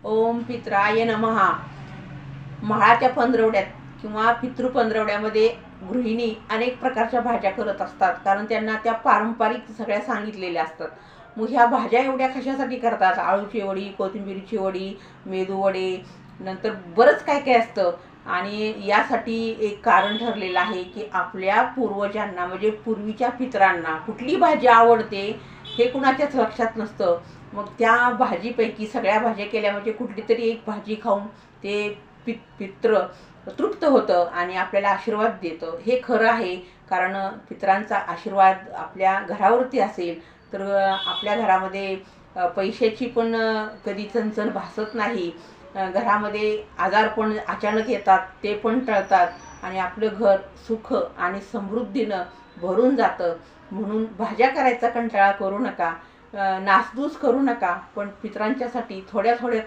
ओम पित्राय नमः. महाळाच्या पंधरवड्यात किंवा पितृ पंधरवड्यामध्ये गृहिणी अनेक प्रकारच्या भाज्या करत असतात, कारण त्यांना त्या पारंपरिक सगळ्या सांगितलेल्या असतात. मग ह्या भाज्या एवढ्या कशासाठी करतात? आळूची वडी, कोथिंबीरची वडी, मेदू वडे, नंतर बरंच काय काय असतं. आणि यासाठी एक कारण ठरलेलं आहे की आपल्या पूर्वजांना म्हणजे पूर्वीच्या पितरांना कुठली भाजी आवडते हे कुणाच्याच लक्षात नसतं. मग त्या भाजीपैकी सगळ्या भाज्या केल्या म्हणजे कुठली तरी एक भाजी खाऊन ते पित्र तृप्त होतं आणि आपल्याला आशीर्वाद देतं. हे खरं आहे, कारण पितरांचा आशीर्वाद आपल्या घरावरती असेल तर आपल्या घरामध्ये पैशाची पण कधी चणचण भासत नाही. घरामध्ये आजार पण अचानक येतात ते पण टळतात आणि आपलं घर सुख आणि समृद्धीनं भरून जातं. म्हणून भाज्या करायचा कंटाळा करू नका, नासधूस करू नका, पण पितरांच्यासाठी थोड्या थोड्या